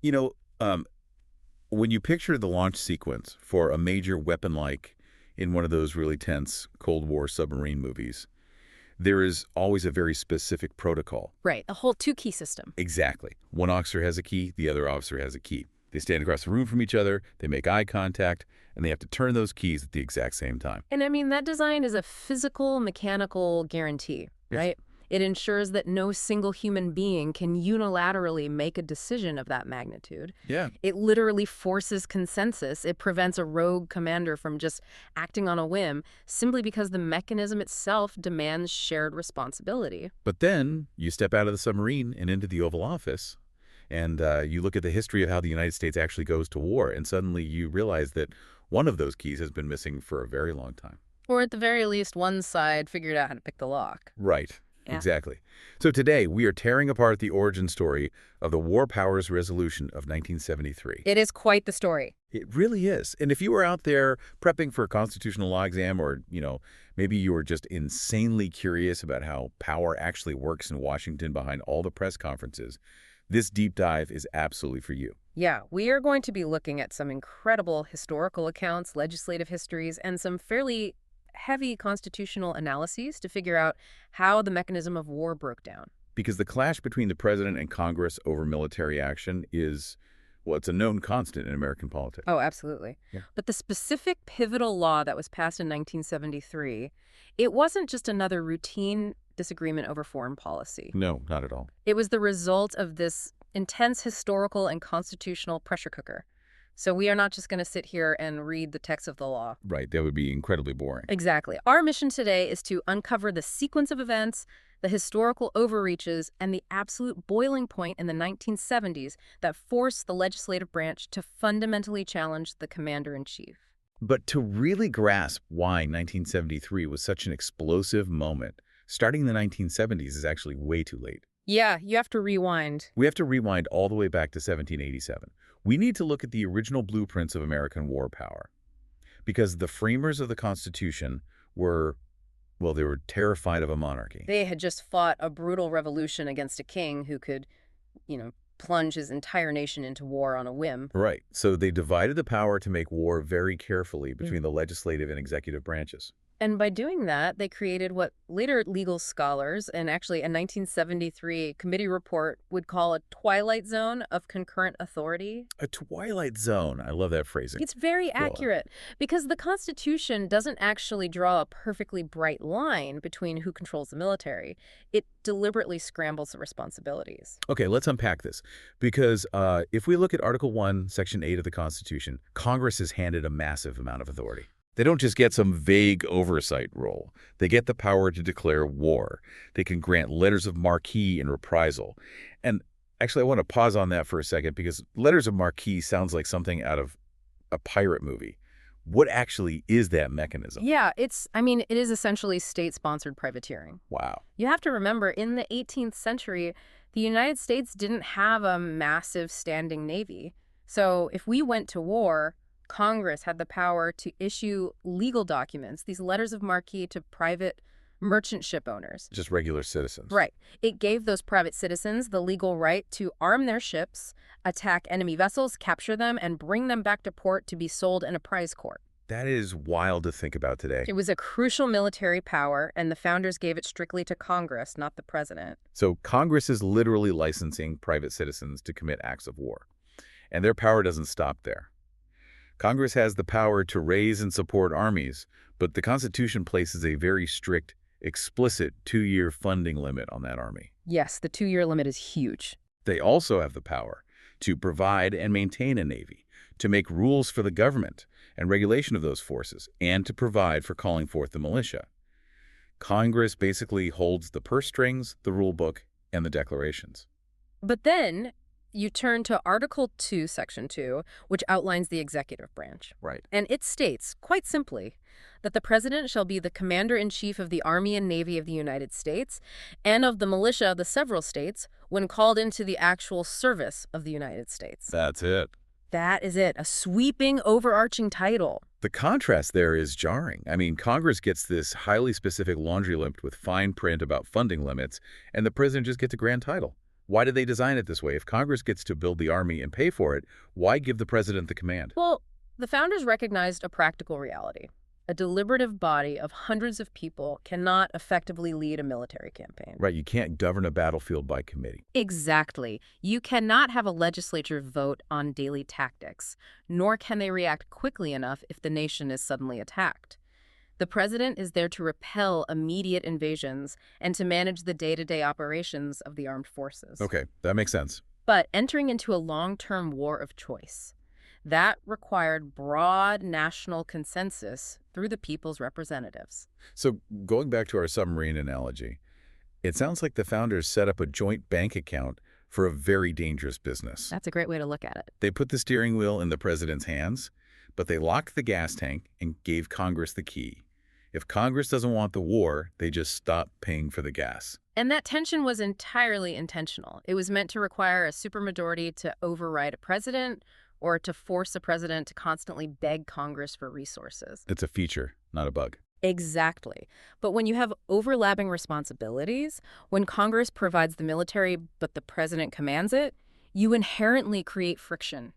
You know, um, when you picture the launch sequence for a major weapon like in one of those really tense Cold War submarine movies, there is always a very specific protocol. Right, a whole two-key system. Exactly. One officer has a key, the other officer has a key. They stand across the room from each other, they make eye contact, and they have to turn those keys at the exact same time. And I mean, that design is a physical, mechanical guarantee, Yes. right? It ensures that no single human being can unilaterally make a decision of that magnitude. Yeah. It literally forces consensus. It prevents a rogue commander from just acting on a whim simply because the mechanism itself demands shared responsibility. But then you step out of the submarine and into the Oval Office, and you look at the history of how the United States actually goes to war, and suddenly you realize that one of those keys has been missing for a very long time. Or at the very least, one side figured out how to pick the lock. Right. Yeah. Exactly. So today, we are tearing apart the origin story of the War Powers Resolution of 1973. It is quite the story. It really is. And if you were out there prepping for a constitutional law exam or, maybe you were just insanely curious about how power actually works in Washington behind all the press conferences, this deep dive is absolutely for you. Yeah, we are going to be looking at some incredible historical accounts, legislative histories, and some fairly heavy constitutional analyses to figure out how the mechanism of war broke down. Because the clash between the president and Congress over military action is, well, it's a known constant in American politics. Oh, absolutely. Yeah. But the specific pivotal law that was passed in 1973, it wasn't just another routine disagreement over foreign policy. No, not at all. It was the result of this intense historical and constitutional pressure cooker. So we are not just going to sit here and read the text of the law. Right, that would be incredibly boring. Exactly. Our mission today is to uncover the sequence of events, the historical overreaches, and the absolute boiling point in the 1970s that forced the legislative branch to fundamentally challenge the commander-in-chief. But to really grasp why 1973 was such an explosive moment, starting in the 1970s is actually way too late. Yeah, you have to rewind. We have to rewind all the way back to 1787. We need to look at the original blueprints of American war power. Because the framers of the Constitution were, well, they were terrified of a monarchy. They had just fought a brutal revolution against a king who could, plunge his entire nation into war on a whim. Right. So they divided the power to make war very carefully between the legislative and executive branches. And by doing that, they created what later legal scholars, and actually a 1973 committee report, would call a twilight zone of concurrent authority. A twilight zone. I love that phrasing. It's very accurate because the Constitution doesn't actually draw a perfectly bright line between who controls the military. It deliberately scrambles the responsibilities. Okay, let's unpack this. Because if we look at Article 1, Section 8 of the Constitution, Congress is handed a massive amount of authority. They don't just get some vague oversight role. They get the power to declare war. They can grant letters of marque and reprisal. And actually, I want to pause on that for a second because letters of marque sounds like something out of a pirate movie. What actually is that mechanism? Yeah, it is essentially state-sponsored privateering. Wow. You have to remember, in the 18th century, the United States didn't have a massive standing navy. So if we went to war, Congress had the power to issue legal documents, these letters of marque, to private merchant ship owners. Just regular citizens. Right. It gave those private citizens the legal right to arm their ships, attack enemy vessels, capture them, and bring them back to port to be sold in a prize court. That is wild to think about today. It was a crucial military power, and the founders gave it strictly to Congress, not the president. So Congress is literally licensing private citizens to commit acts of war. And their power doesn't stop there. Congress has the power to raise and support armies, but the Constitution places a very strict, explicit 2-year funding limit on that army. Yes, the 2-year limit is huge. They also have the power to provide and maintain a navy, to make rules for the government and regulation of those forces, and to provide for calling forth the militia. Congress basically holds the purse strings, the rule book, and the declarations. But then you turn to Article 2, Section 2, which outlines the executive branch. Right. And it states, quite simply, that the president shall be the commander-in-chief of the Army and Navy of the United States and of the militia of the several states when called into the actual service of the United States. That's it. That is it, a sweeping, overarching title. The contrast there is jarring. I mean, Congress gets this highly specific laundry list with fine print about funding limits, and the president just gets a grand title. Why did they design it this way? If Congress gets to build the army and pay for it, why give the president the command? Well, the founders recognized a practical reality. A deliberative body of hundreds of people cannot effectively lead a military campaign. Right, you can't govern a battlefield by committee. Exactly. You cannot have a legislature vote on daily tactics, nor can they react quickly enough if the nation is suddenly attacked. The president is there to repel immediate invasions and to manage the day-to-day operations of the armed forces. Okay, that makes sense. But entering into a long-term war of choice, that required broad national consensus through the people's representatives. So going back to our submarine analogy, it sounds like the founders set up a joint bank account for a very dangerous business. That's a great way to look at it. They put the steering wheel in the president's hands, but they locked the gas tank and gave Congress the key. If Congress doesn't want the war, they just stop paying for the gas. And that tension was entirely intentional. It was meant to require a supermajority to override a president or to force a president to constantly beg Congress for resources. It's a feature, not a bug. Exactly. But when you have overlapping responsibilities, when Congress provides the military but the president commands it, you inherently create friction.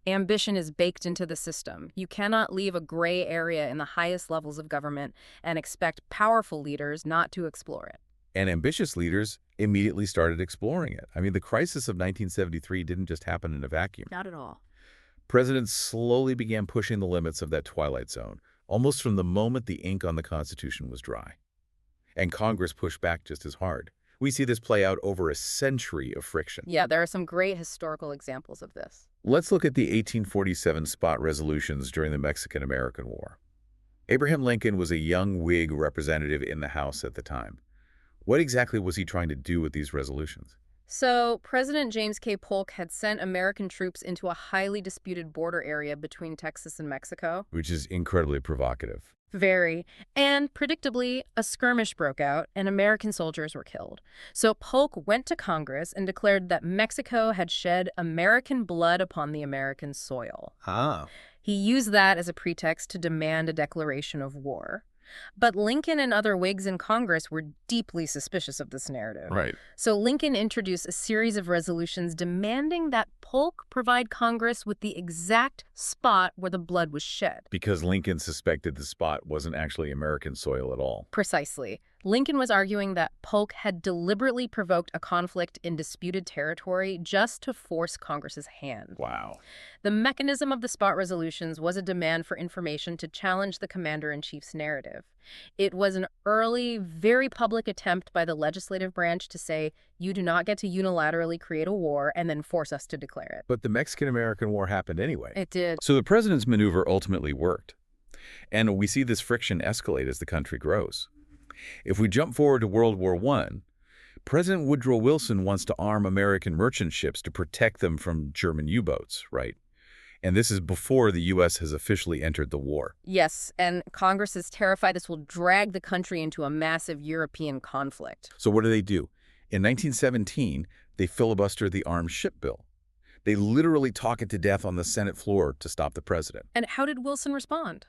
Ambition is baked into the system. You cannot leave a gray area in the highest levels of government and expect powerful leaders not to explore it. And ambitious leaders immediately started exploring it. I mean, the crisis of 1973 didn't just happen in a vacuum. Not at all. Presidents slowly began pushing the limits of that twilight zone, almost from the moment the ink on the Constitution was dry. And Congress pushed back just as hard. We see this play out over a century of friction. Yeah, there are some great historical examples of this. Let's look at the 1847 spot resolutions during the Mexican-American War. Abraham Lincoln was a young Whig representative in the House at the time. What exactly was he trying to do with these resolutions? So, President James K. Polk had sent American troops into a highly disputed border area between Texas and Mexico. Which is incredibly provocative. Very. And predictably, a skirmish broke out and American soldiers were killed. So Polk went to Congress and declared that Mexico had shed American blood upon the American soil. Ah. He used that as a pretext to demand a declaration of war. But Lincoln and other Whigs in Congress were deeply suspicious of this narrative. Right. So Lincoln introduced a series of resolutions demanding that Polk provide Congress with the exact spot where the blood was shed. Because Lincoln suspected the spot wasn't actually American soil at all. Precisely. Lincoln was arguing that Polk had deliberately provoked a conflict in disputed territory just to force Congress's hand. Wow. The mechanism of the spot resolutions was a demand for information to challenge the commander-in-chief's narrative. It was an early, very public attempt by the legislative branch to say, you do not get to unilaterally create a war and then force us to declare it. But the Mexican-American War happened anyway. It did. So the president's maneuver ultimately worked. And we see this friction escalate as the country grows. If we jump forward to World War I, President Woodrow Wilson wants to arm American merchant ships to protect them from German U-boats, right? And this is before the U.S. has officially entered the war. Yes, and Congress is terrified this will drag the country into a massive European conflict. So what do? In 1917, they filibuster the Armed Ship Bill. They literally talk it to death on the Senate floor to stop the president. And how did Wilson respond?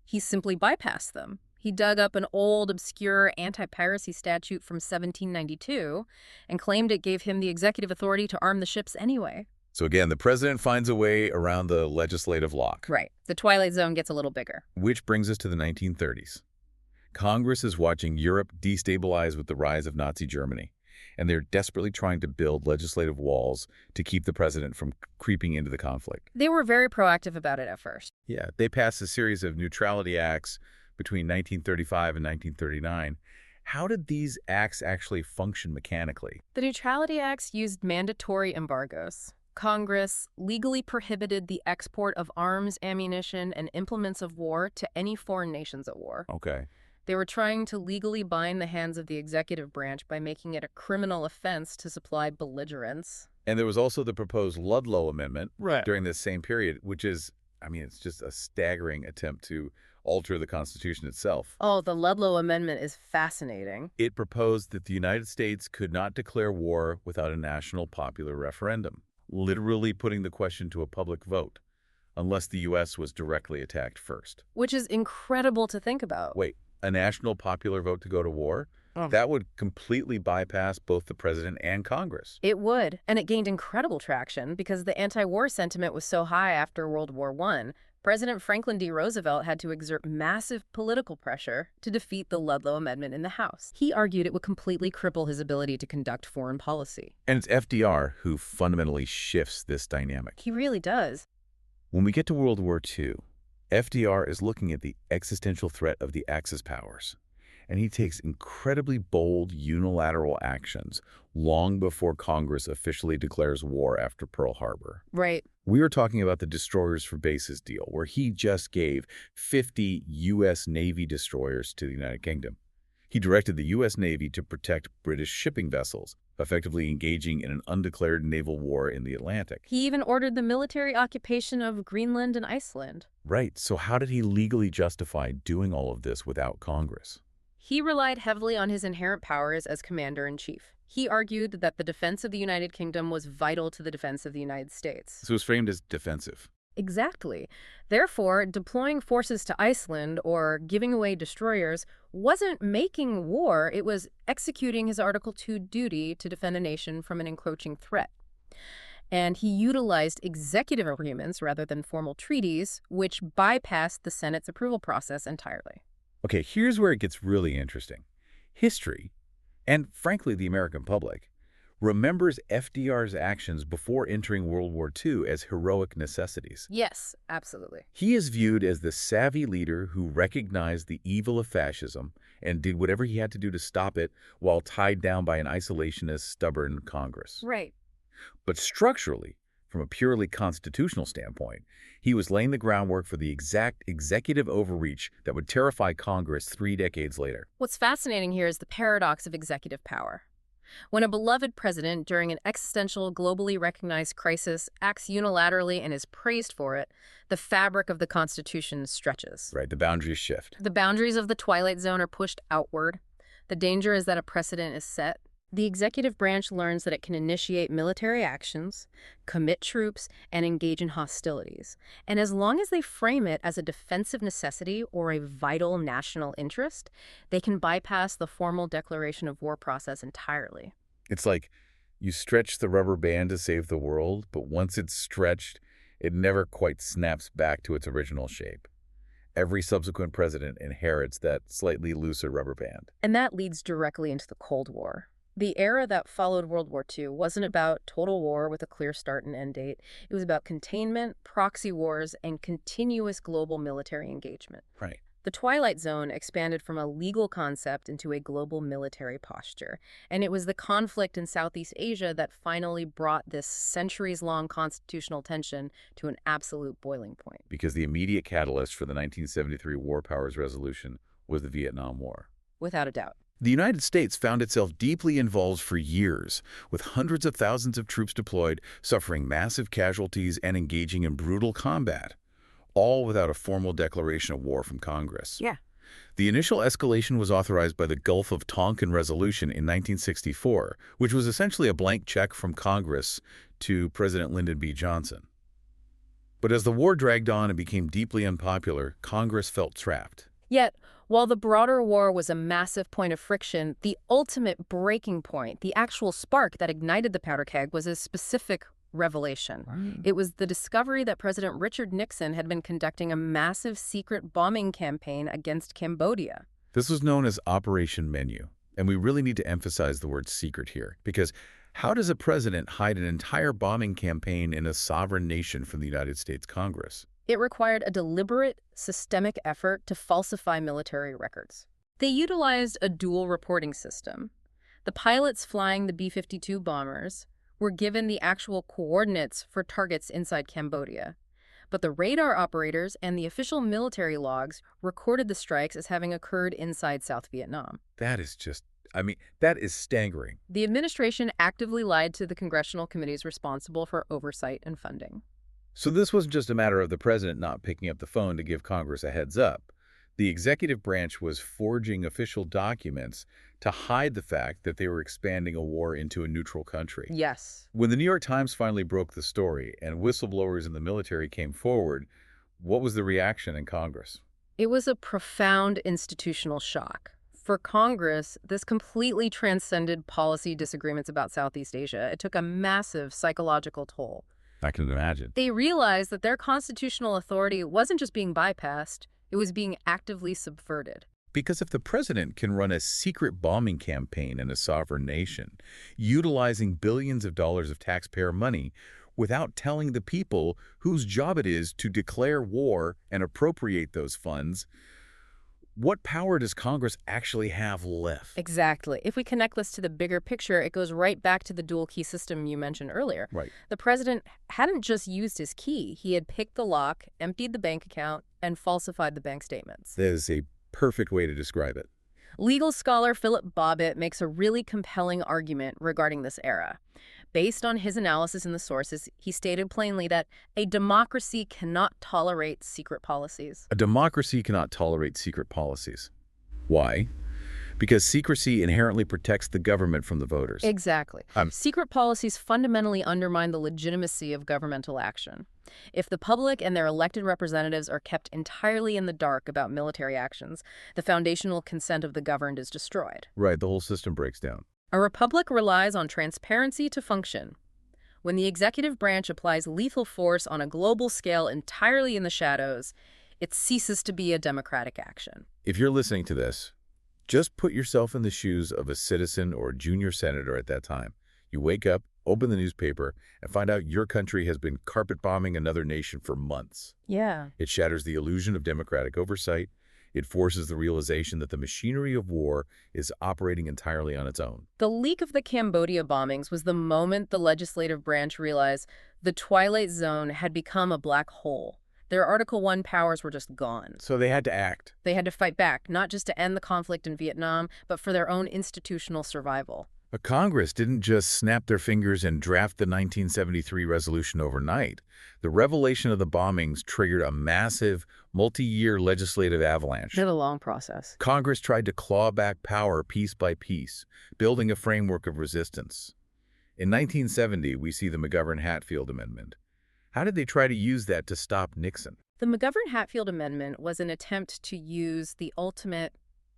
He simply bypassed them. He dug up an old, obscure anti-piracy statute from 1792 and claimed it gave him the executive authority to arm the ships anyway. So again, the president finds a way around the legislative lock. Right. The twilight zone gets a little bigger. Which brings us to the 1930s. Congress is watching Europe destabilize with the rise of Nazi Germany, and they're desperately trying to build legislative walls to keep the president from creeping into the conflict. They were very proactive about it at first. Yeah, they passed a series of neutrality acts between 1935 and 1939. How did these acts actually function mechanically? The neutrality acts used mandatory embargoes. Congress legally prohibited the export of arms, ammunition, and implements of war to any foreign nations at war. Okay. They were trying to legally bind the hands of the executive branch by making it a criminal offense to supply belligerents. And there was also the proposed Ludlow Amendment Right. during this same period, which is, I mean, it's just a staggering attempt to alter the Constitution itself. Oh, the Ludlow Amendment is fascinating. It proposed that the United States could not declare war without a national popular referendum, literally putting the question to a public vote, unless the U.S. was directly attacked first. Which is incredible to think about. Wait, a national popular vote to go to war? That would completely bypass both the president and Congress. It would, and it gained incredible traction because the anti-war sentiment was so high after World War I. President Franklin D. Roosevelt had to exert massive political pressure to defeat the Ludlow Amendment in the House. He argued it would completely cripple his ability to conduct foreign policy. And it's FDR who fundamentally shifts this dynamic. He really does. When we get to World War II, FDR is looking at the existential threat of the Axis powers, and he takes incredibly bold unilateral actions long before Congress officially declares war after Pearl Harbor. Right. We are talking about the Destroyers for Bases deal, where he just gave 50 U.S. Navy destroyers to the United Kingdom. He directed the U.S. Navy to protect British shipping vessels, effectively engaging in an undeclared naval war in the Atlantic. He even ordered the military occupation of Greenland and Iceland. Right, so how did he legally justify doing all of this without Congress? He relied heavily on his inherent powers as commander-in-chief. He argued that the defense of the United Kingdom was vital to the defense of the United States. So it was framed as defensive. Exactly. Therefore, deploying forces to Iceland or giving away destroyers wasn't making war, it was executing his Article II duty to defend a nation from an encroaching threat. And he utilized executive agreements rather than formal treaties, which bypassed the Senate's approval process entirely. Okay, here's where it gets really interesting. History, and frankly the American public, remembers FDR's actions before entering World War II as heroic necessities. Yes, absolutely. He is viewed as the savvy leader who recognized the evil of fascism and did whatever he had to do to stop it while tied down by an isolationist, stubborn Congress. Right. But structurally, from a purely constitutional standpoint, he was laying the groundwork for the exact executive overreach that would terrify Congress 3 decades later. What's fascinating here is the paradox of executive power. When a beloved president, during an existential, globally recognized crisis, acts unilaterally and is praised for it, the fabric of the Constitution stretches. Right, the boundaries shift. The boundaries of the twilight zone are pushed outward. The danger is that a precedent is set. The executive branch learns that it can initiate military actions, commit troops, and engage in hostilities. And as long as they frame it as a defensive necessity or a vital national interest, they can bypass the formal declaration of war process entirely. It's like you stretch the rubber band to save the world, but once it's stretched, it never quite snaps back to its original shape. Every subsequent president inherits that slightly looser rubber band. And that leads directly into the Cold War. The era that followed World War II wasn't about total war with a clear start and end date. It was about containment, proxy wars, and continuous global military engagement. Right. The Twilight Zone expanded from a legal concept into a global military posture. And it was the conflict in Southeast Asia that finally brought this centuries-long constitutional tension to an absolute boiling point. Because the immediate catalyst for the 1973 War Powers Resolution was the Vietnam War. Without a doubt. The United States found itself deeply involved for years, with hundreds of thousands of troops deployed, suffering massive casualties and engaging in brutal combat, all without a formal declaration of war from Congress. Yeah. The initial escalation was authorized by the Gulf of Tonkin Resolution in 1964, which was essentially a blank check from Congress to President Lyndon B. Johnson. But as the war dragged on and became deeply unpopular, Congress felt trapped. Yet, while the broader war was a massive point of friction, the ultimate breaking point, the actual spark that ignited the powder keg, was a specific revelation. Right. It was the discovery that President Richard Nixon had been conducting a massive secret bombing campaign against Cambodia. This was known as Operation Menu, and we really need to emphasize the word secret here, because how does a president hide an entire bombing campaign in a sovereign nation from the United States Congress? It required a deliberate, systemic effort to falsify military records. They utilized a dual reporting system. The pilots flying the B-52 bombers were given the actual coordinates for targets inside Cambodia. But the radar operators and the official military logs recorded the strikes as having occurred inside South Vietnam. That is just, that is staggering. The administration actively lied to the congressional committees responsible for oversight and funding. So this wasn't just a matter of the president not picking up the phone to give Congress a heads up. The executive branch was forging official documents to hide the fact that they were expanding a war into a neutral country. Yes. When the New York Times finally broke the story and whistleblowers in the military came forward, what was the reaction in Congress? It was a profound institutional shock. For Congress, this completely transcended policy disagreements about Southeast Asia. It took a massive psychological toll. I can imagine. They realized that their constitutional authority wasn't just being bypassed, it was being actively subverted. Because if the president can run a secret bombing campaign in a sovereign nation, utilizing billions of dollars of taxpayer money without telling the people whose job it is to declare war and appropriate those funds, what power does Congress actually have left? Exactly. If we connect this to the bigger picture, it goes right back to the dual key system you mentioned earlier. Right. The president hadn't just used his key. He had picked the lock, emptied the bank account, and falsified the bank statements. That is a perfect way to describe it. Legal scholar Philip Bobbitt makes a really compelling argument regarding this era. Based on his analysis in the sources, he stated plainly that a democracy cannot tolerate secret policies. A democracy cannot tolerate secret policies. Why? Because secrecy inherently protects the government from the voters. Exactly. Secret policies fundamentally undermine the legitimacy of governmental action. If the public and their elected representatives are kept entirely in the dark about military actions, the foundational consent of the governed is destroyed. Right, the whole system breaks down. A republic relies on transparency to function. When the executive branch applies lethal force on a global scale entirely in the shadows, it ceases to be a democratic action. If you're listening to this, just put yourself in the shoes of a citizen or a junior senator at that time. You wake up, open the newspaper, and find out your country has been carpet bombing another nation for months. Yeah. It shatters the illusion of democratic oversight. It forces the realization that the machinery of war is operating entirely on its own. The leak of the Cambodia bombings was the moment the legislative branch realized the Twilight Zone had become a black hole. Their Article 1 powers were just gone. So they had to act. They had to fight back, not just to end the conflict in Vietnam, but for their own institutional survival. But Congress didn't just snap their fingers and draft the 1973 resolution overnight. The revelation of the bombings triggered a massive, multi-year legislative avalanche. It's a long process. Congress tried to claw back power piece by piece, building a framework of resistance. In 1970, we see the McGovern-Hatfield Amendment. How did they try to use that to stop Nixon? The McGovern-Hatfield Amendment was an attempt to use the ultimate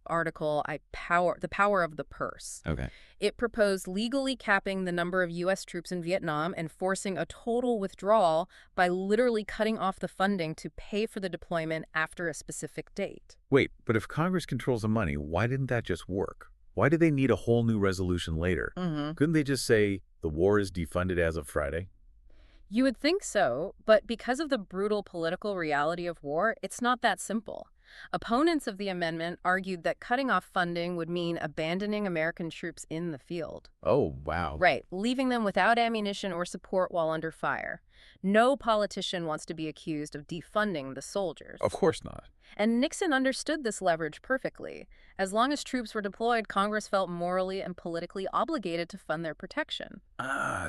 article, the power of the purse. Okay. It proposed legally capping the number of U.S. troops in Vietnam and forcing a total withdrawal by literally cutting off the funding to pay for the deployment after a specific date. Wait, but if Congress controls the money, why didn't that just work? Why did they need a whole new resolution later? Couldn't they just say the war is defunded as of Friday? You would think so, but because of the brutal political reality of war, it's not that simple. Opponents of the amendment argued that cutting off funding would mean abandoning American troops in the field. Oh, wow. Right, leaving them without ammunition or support while under fire. No politician wants to be accused of defunding the soldiers. Of course not. And Nixon understood this leverage perfectly. As long as troops were deployed, Congress felt morally and politically obligated to fund their protection.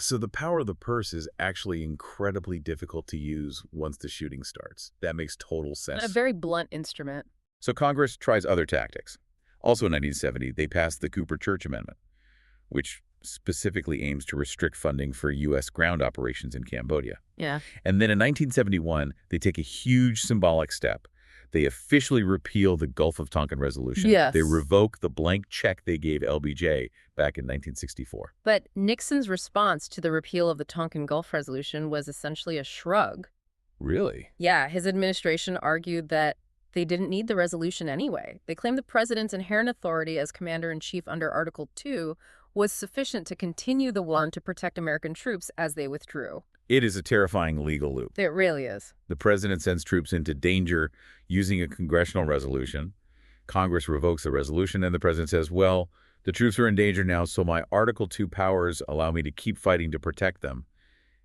So the power of the purse is actually incredibly difficult to use once the shooting starts. That makes total sense. A very blunt instrument. So Congress tries other tactics. Also in 1970, they passed the Cooper-Church Amendment, which specifically aims to restrict funding for U.S. ground operations in Cambodia. Yeah. And then in 1971, they take a huge symbolic step. They officially repeal the Gulf of Tonkin Resolution. Yes. They revoke the blank check they gave LBJ back in 1964. But Nixon's response to the repeal of the Tonkin Gulf Resolution was essentially a shrug. Really? Yeah, his administration argued that they didn't need the resolution anyway. They claimed the president's inherent authority as commander-in-chief under Article 2 was sufficient to continue the war to protect American troops as they withdrew. It is a terrifying legal loop. It really is. The president sends troops into danger using a congressional resolution. Congress revokes the resolution, and the president says, well, the troops are in danger now, so my Article 2 powers allow me to keep fighting to protect them.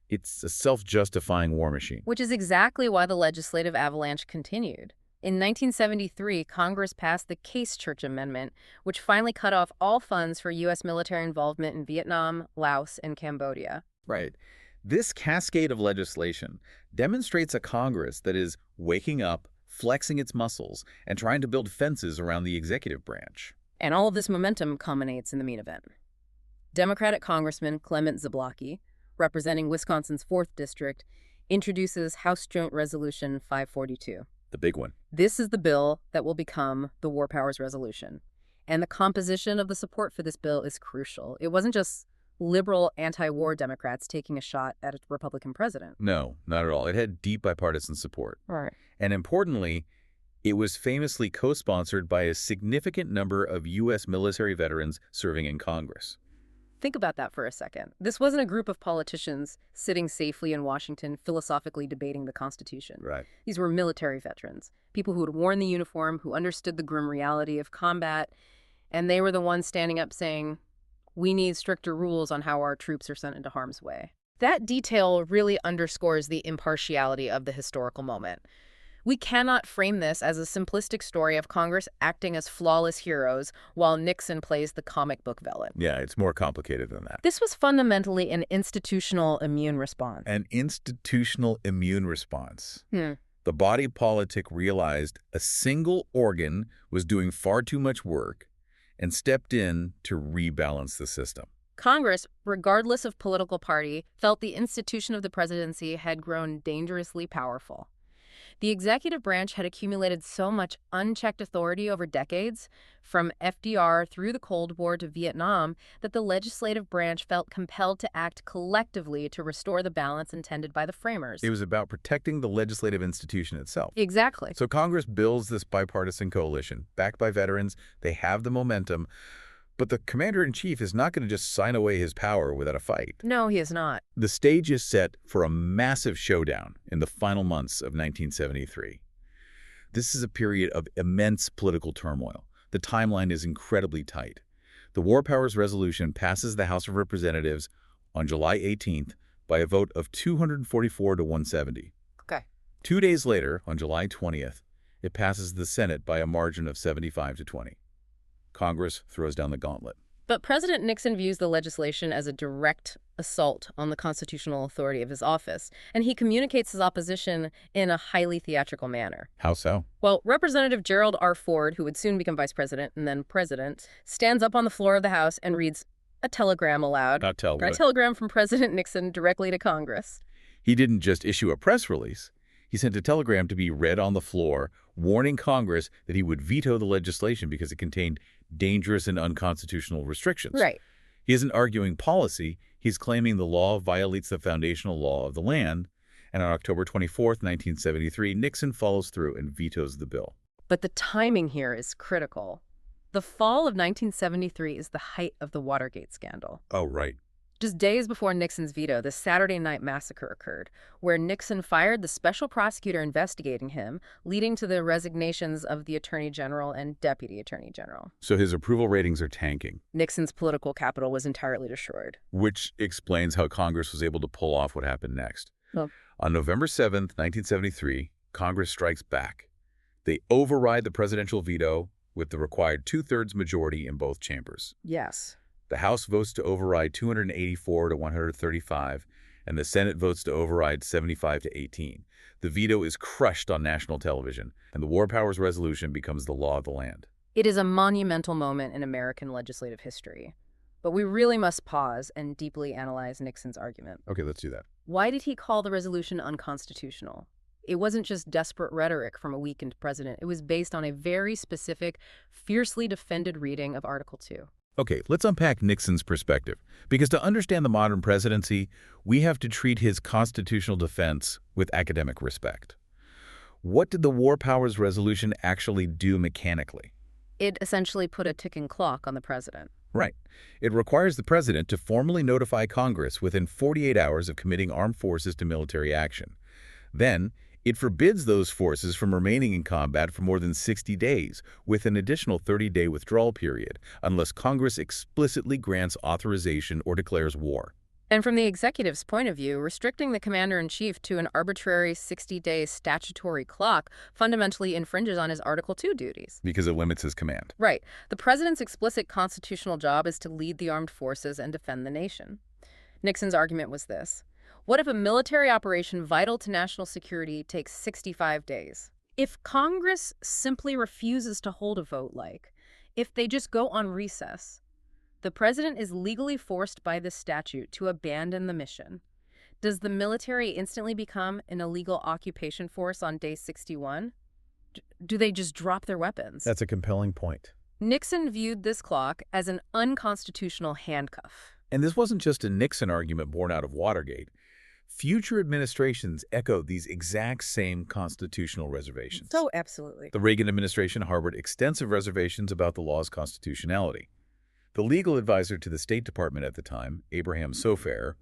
It's a self-justifying war machine. Which is exactly why the legislative avalanche continued. In 1973, Congress passed the Case-Church Amendment, which finally cut off all funds for U.S. military involvement in Vietnam, Laos, and Cambodia. Right. This cascade of legislation demonstrates a Congress that is waking up, flexing its muscles, and trying to build fences around the executive branch. And all of this momentum culminates in the main event. Democratic Congressman Clement Zablocki, representing Wisconsin's 4th District, introduces House Joint Resolution 542. The big one. This is the bill that will become the War Powers Resolution. And the composition of the support for this bill is crucial. It wasn't just liberal anti-war Democrats taking a shot at a Republican president. No, not at all. It had deep bipartisan support. Right. And importantly, it was famously co-sponsored by a significant number of U.S. military veterans serving in Congress. Think about that for a second. This wasn't a group of politicians sitting safely in Washington philosophically debating the Constitution. Right. These were military veterans, people who had worn the uniform, who understood the grim reality of combat, and they were the ones standing up saying, we need stricter rules on how our troops are sent into harm's way. That detail really underscores the impartiality of the historical moment. We cannot frame this as a simplistic story of Congress acting as flawless heroes while Nixon plays the comic book villain. Yeah, it's more complicated than that. This was fundamentally an institutional immune response. An institutional immune response. Hmm. The body politic realized a single organ was doing far too much work and stepped in to rebalance the system. Congress, regardless of political party, felt the institution of the presidency had grown dangerously powerful. The executive branch had accumulated so much unchecked authority over decades, from FDR through the Cold War to Vietnam, that the legislative branch felt compelled to act collectively to restore the balance intended by the framers. It was about protecting the legislative institution itself. Exactly. So Congress builds this bipartisan coalition, backed by veterans. They have the momentum. But the commander-in-chief is not going to just sign away his power without a fight. No, he is not. The stage is set for a massive showdown in the final months of 1973. This is a period of immense political turmoil. The timeline is incredibly tight. The War Powers Resolution passes the House of Representatives on July 18th by a vote of 244 to 170. Okay. 2 days later, on July 20th, it passes the Senate by a margin of 75 to 20. Congress throws down the gauntlet. But President Nixon views the legislation as a direct assault on the constitutional authority of his office, and he communicates his opposition in a highly theatrical manner. How so? Well, Representative Gerald R. Ford, who would soon become vice president and then president, stands up on the floor of the House and reads a telegram aloud. A telegram from President Nixon directly to Congress. He didn't just issue a press release. He sent a telegram to be read on the floor, warning Congress that he would veto the legislation because it contained dangerous and unconstitutional restrictions. Right. He isn't arguing policy. He's claiming the law violates the foundational law of the land. And on October 24th, 1973, Nixon follows through and vetoes the bill. But the timing here is critical. The fall of 1973 is the height of the Watergate scandal. Oh, right. Just days before Nixon's veto, the Saturday Night Massacre occurred, where Nixon fired the special prosecutor investigating him, leading to the resignations of the Attorney General and Deputy Attorney General. So his approval ratings are tanking. Nixon's political capital was entirely destroyed. Which explains how Congress was able to pull off what happened next. Well, On November 7th, 1973, Congress strikes back. They override the presidential veto with the required two-thirds majority in both chambers. yes. The House votes to override 284 to 135, and the Senate votes to override 75 to 18. The veto is crushed on national television, and the War Powers Resolution becomes the law of the land. It is a monumental moment in American legislative history. But we really must pause and deeply analyze Nixon's argument. Okay, let's do that. Why did he call the resolution unconstitutional? It wasn't just desperate rhetoric from a weakened president. It was based on a very specific, fiercely defended reading of Article 2. Okay, let's unpack Nixon's perspective, because to understand the modern presidency, we have to treat his constitutional defense with academic respect. What did the War Powers Resolution actually do mechanically? It essentially put a ticking clock on the president. Right. It requires the president to formally notify Congress within 48 hours of committing armed forces to military action. Then, it forbids those forces from remaining in combat for more than 60 days, with an additional 30-day withdrawal period, unless Congress explicitly grants authorization or declares war. And from the executive's point of view, restricting the commander-in-chief to an arbitrary 60-day statutory clock fundamentally infringes on his Article 2 duties. Because it limits his command. Right. The president's explicit constitutional job is to lead the armed forces and defend the nation. Nixon's argument was this. What if a military operation vital to national security takes 65 days? If Congress simply refuses to hold a vote, if they just go on recess, the president is legally forced by this statute to abandon the mission. Does the military instantly become an illegal occupation force on day 61? Do they just drop their weapons? That's a compelling point. Nixon viewed this clock as an unconstitutional handcuff. And this wasn't just a Nixon argument born out of Watergate. Future administrations echoed these exact same constitutional reservations. So absolutely. The Reagan administration harbored extensive reservations about the law's constitutionality. The legal advisor to the State Department at the time, Abraham Sofair,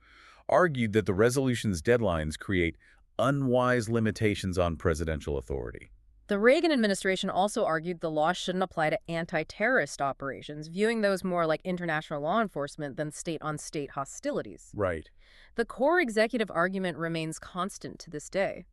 argued that the resolution's deadlines create unwise limitations on presidential authority. The Reagan administration also argued the law shouldn't apply to anti-terrorist operations, viewing those more like international law enforcement than state-on-state hostilities. Right. The core executive argument remains constant to this day.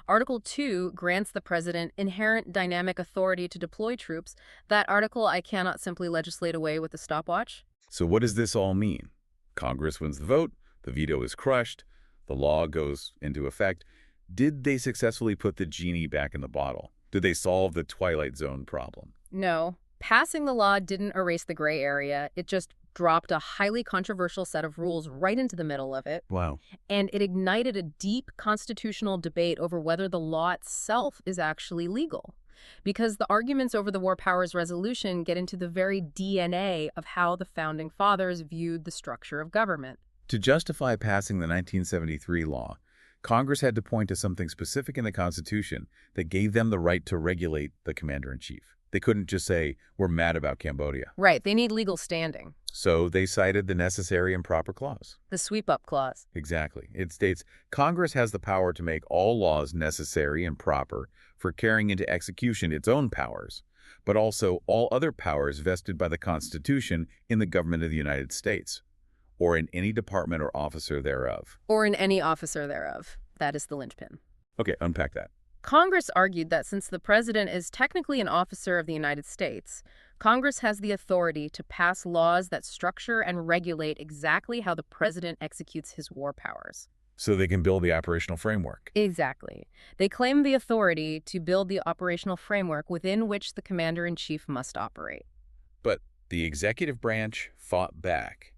Article 2 grants the president inherent dynamic authority to deploy troops. That article I cannot simply legislate away with a stopwatch. So what does this all mean? Congress wins the vote, the veto is crushed, the law goes into effect. Did they successfully put the genie back in the bottle? Did they solve the Twilight Zone problem? No. Passing the law didn't erase the gray area. It just dropped a highly controversial set of rules right into the middle of it. Wow. And it ignited a deep constitutional debate over whether the law itself is actually legal. Because the arguments over the War Powers Resolution get into the very DNA of how the Founding Fathers viewed the structure of government. To justify passing the 1973 law, Congress had to point to something specific in the Constitution that gave them the right to regulate the commander-in-chief. They couldn't just say, we're mad about Cambodia. Right, they need legal standing. So they cited the necessary and proper clause. The sweep-up clause. Exactly. It states, Congress has the power to make all laws necessary and proper for carrying into execution its own powers, but also all other powers vested by the Constitution in the government of the United States, or in any department or officer thereof. Or in any officer thereof. That is the linchpin. Okay, unpack that. Congress argued that since the president is technically an officer of the United States, Congress has the authority to pass laws that structure and regulate exactly how the president executes his war powers. So they can build the operational framework. Exactly. They claim the authority to build the operational framework within which the commander-in-chief must operate. But the executive branch fought back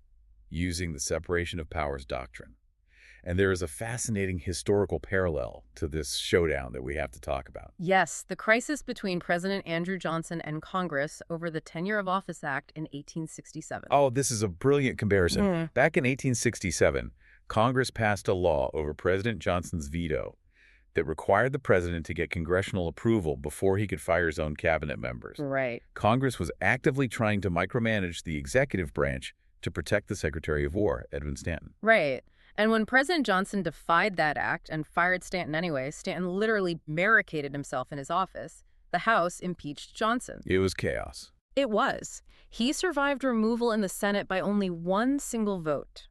using the separation of powers doctrine. And there is a fascinating historical parallel to this showdown that we have to talk about. Yes, the crisis between President Andrew Johnson and Congress over the Tenure of Office Act in 1867. Oh, this is a brilliant comparison. Back in 1867, Congress passed a law over President Johnson's veto that required the president to get congressional approval before he could fire his own cabinet members. Right. Congress was actively trying to micromanage the executive branch to protect the Secretary of War, Edwin Stanton. Right. And when President Johnson defied that act and fired Stanton anyway, Stanton literally barricaded himself in his office. The House impeached Johnson. It was chaos. It was. He survived removal in the Senate by only one single vote.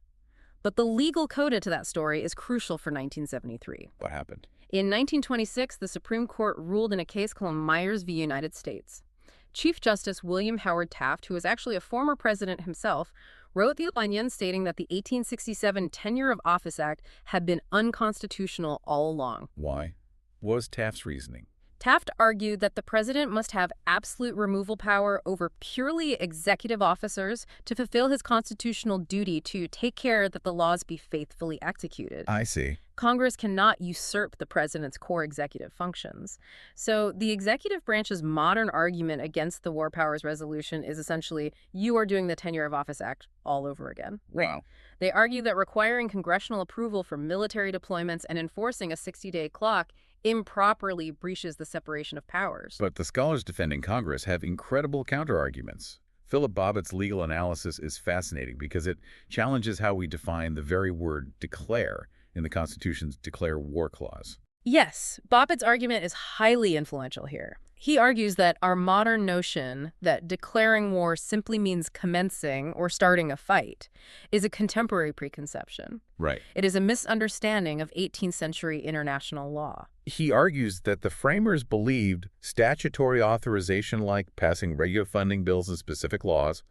But the legal coda to that story is crucial for 1973. What happened? In 1926, the Supreme Court ruled in a case called Myers v. United States. Chief Justice William Howard Taft, who was actually a former president himself, wrote the opinion stating that the 1867 Tenure of Office Act had been unconstitutional all along. Why? What was Taft's reasoning? Taft argued that the president must have absolute removal power over purely executive officers to fulfill his constitutional duty to take care that the laws be faithfully executed. I see. Congress cannot usurp the president's core executive functions. So the executive branch's modern argument against the War Powers Resolution is essentially, you are doing the Tenure of Office Act all over again. Wow. They argue that requiring congressional approval for military deployments and enforcing a 60-day clock improperly breaches the separation of powers. But the scholars defending Congress have incredible counterarguments. Philip Bobbitt's legal analysis is fascinating because it challenges how we define the very word declare in the Constitution's Declare War Clause. Yes, Bobbitt's argument is highly influential here. He argues that our modern notion that declaring war simply means commencing or starting a fight is a contemporary preconception. Right. It is a misunderstanding of 18th century international law. He argues that the framers believed statutory authorization, like passing regular funding bills and specific laws,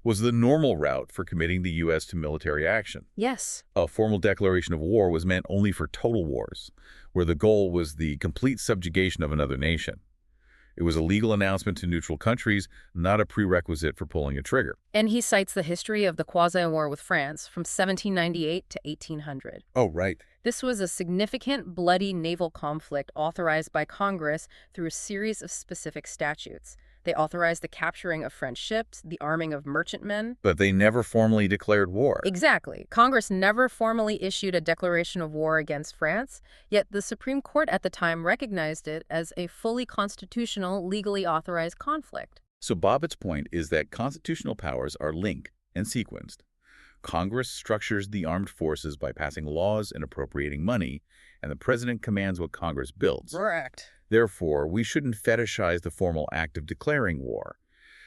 was the normal route for committing the U.S. to military action. Yes. A formal declaration of war was meant only for total wars, where the goal was the complete subjugation of another nation. It was a legal announcement to neutral countries, not a prerequisite for pulling a trigger. And he cites the history of the quasi-war with France from 1798 to 1800. Oh, right. This was a significant, bloody naval conflict authorized by Congress through a series of specific statutes. They authorized the capturing of French ships, the arming of merchantmen. But they never formally declared war. Exactly. Congress never formally issued a declaration of war against France, yet the Supreme Court at the time recognized it as a fully constitutional, legally authorized conflict. So Bobbitt's point is that constitutional powers are linked and sequenced. Congress structures the armed forces by passing laws and appropriating money, and the president commands what Congress builds. Correct. Therefore, we shouldn't fetishize the formal act of declaring war.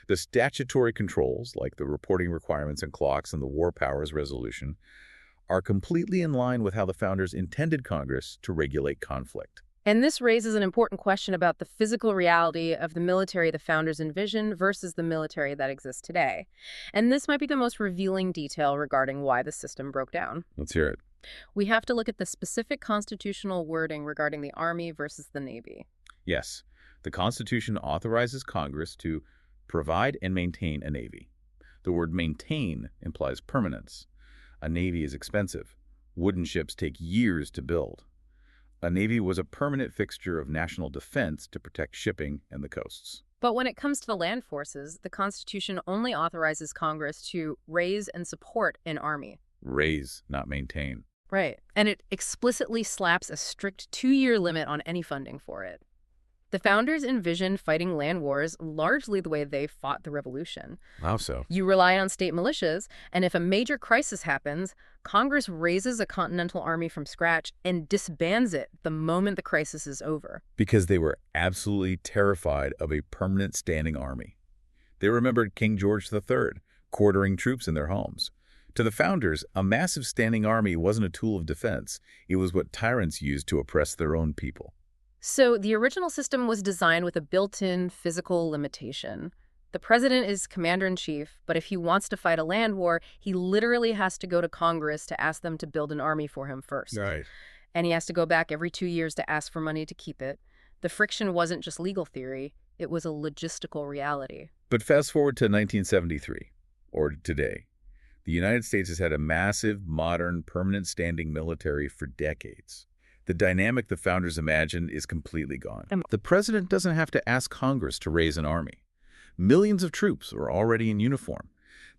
The statutory controls, like the reporting requirements and clocks in the War Powers Resolution, are completely in line with how the founders intended Congress to regulate conflict. And this raises an important question about the physical reality of the military the founders envisioned versus the military that exists today. And this might be the most revealing detail regarding why the system broke down. Let's hear it. We have to look at the specific constitutional wording regarding the Army versus the Navy. Yes, the Constitution authorizes Congress to provide and maintain a Navy. The word maintain implies permanence. A Navy is expensive. Wooden ships take years to build. A Navy was a permanent fixture of national defense to protect shipping and the coasts. But when it comes to the land forces, the Constitution only authorizes Congress to raise and support an army. Raise, not maintain. Right. And it explicitly slaps a strict 2-year limit on any funding for it. The founders envisioned fighting land wars largely the way they fought the Revolution. How so? You rely on state militias, and if a major crisis happens, Congress raises a continental army from scratch and disbands it the moment the crisis is over. Because they were absolutely terrified of a permanent standing army. They remembered King George III quartering troops in their homes. To the founders, a massive standing army wasn't a tool of defense. It was what tyrants used to oppress their own people. So the original system was designed with a built-in physical limitation. The president is commander-in-chief, but if he wants to fight a land war, he literally has to go to Congress to ask them to build an army for him first. Right. And he has to go back every 2 years to ask for money to keep it. The friction wasn't just legal theory, it was a logistical reality. But fast forward to 1973, or today. The United States has had a massive, modern, permanent standing military for decades. The dynamic the founders imagined is completely gone. The president doesn't have to ask Congress to raise an army. Millions of troops are already in uniform.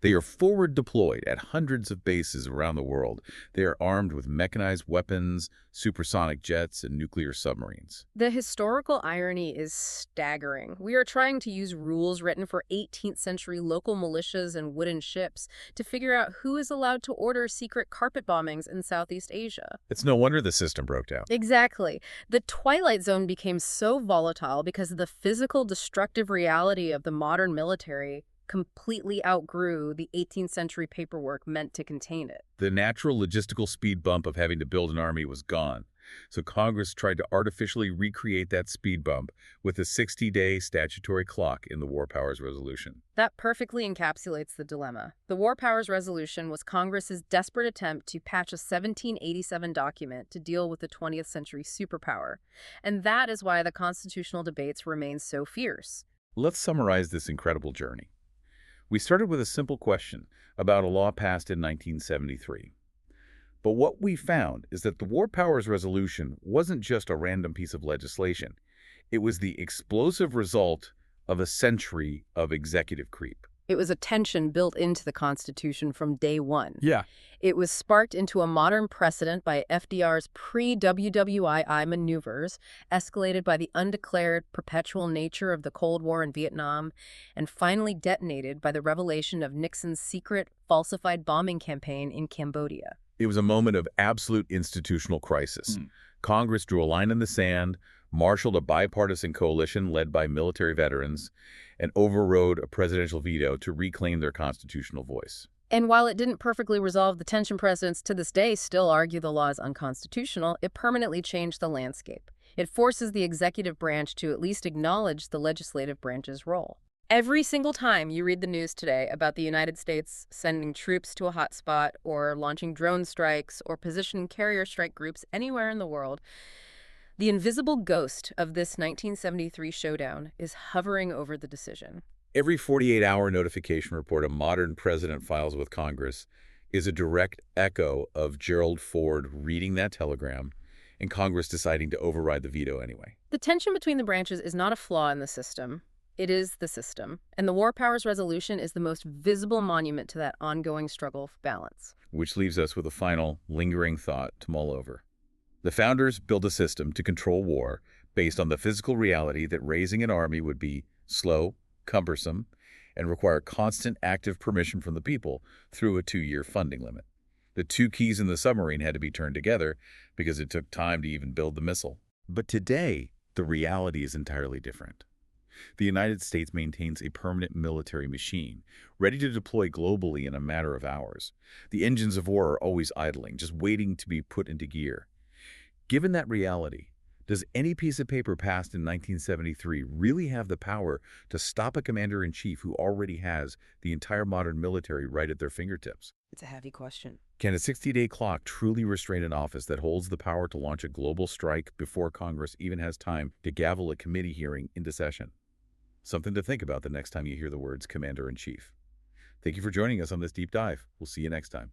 They are forward deployed at hundreds of bases around the world. They are armed with mechanized weapons, supersonic jets, and nuclear submarines. The historical irony is staggering. We are trying to use rules written for 18th century local militias and wooden ships to figure out who is allowed to order secret carpet bombings in Southeast Asia. It's no wonder the system broke down. Exactly. The Twilight Zone became so volatile because the physical destructive reality of the modern military completely outgrew the 18th century paperwork meant to contain it. The natural logistical speed bump of having to build an army was gone, so Congress tried to artificially recreate that speed bump with a 60-day statutory clock in the War Powers Resolution. That perfectly encapsulates the dilemma. The War Powers Resolution was Congress's desperate attempt to patch a 1787 document to deal with the 20th century superpower, and that is why the constitutional debates remain so fierce. Let's summarize this incredible journey. We started with a simple question about a law passed in 1973. But what we found is that the War Powers Resolution wasn't just a random piece of legislation. It was the explosive result of a century of executive creep. It was a tension built into the Constitution from day one. Yeah. It was sparked into a modern precedent by FDR's pre-WWII maneuvers, escalated by the undeclared perpetual nature of the Cold War in Vietnam, and finally detonated by the revelation of Nixon's secret, falsified bombing campaign in Cambodia. It was a moment of absolute institutional crisis. Congress drew a line in the sand, marshaled a bipartisan coalition led by military veterans, and overrode a presidential veto to reclaim their constitutional voice. And while it didn't perfectly resolve the tension, presidents to this day still argue the law is unconstitutional, it permanently changed the landscape. It forces the executive branch to at least acknowledge the legislative branch's role. Every single time you read the news today about the United States sending troops to a hotspot or launching drone strikes or positioning carrier strike groups anywhere in the world, the invisible ghost of this 1973 showdown is hovering over the decision. Every 48-hour notification report a modern president files with Congress is a direct echo of Gerald Ford reading that telegram and Congress deciding to override the veto anyway. The tension between the branches is not a flaw in the system. It is the system. And the War Powers Resolution is the most visible monument to that ongoing struggle for balance. Which leaves us with a final, lingering thought to mull over. The founders built a system to control war based on the physical reality that raising an army would be slow, cumbersome, and require constant active permission from the people through a 2-year funding limit. The 2 keys in the submarine had to be turned together because it took time to even build the missile. But today, the reality is entirely different. The United States maintains a permanent military machine, ready to deploy globally in a matter of hours. The engines of war are always idling, just waiting to be put into gear. Given that reality, does any piece of paper passed in 1973 really have the power to stop a commander-in-chief who already has the entire modern military right at their fingertips? It's a heavy question. Can a 60-day clock truly restrain an office that holds the power to launch a global strike before Congress even has time to gavel a committee hearing into session? Something to think about the next time you hear the words Commander-in-Chief. Thank you for joining us on this deep dive. We'll see you next time.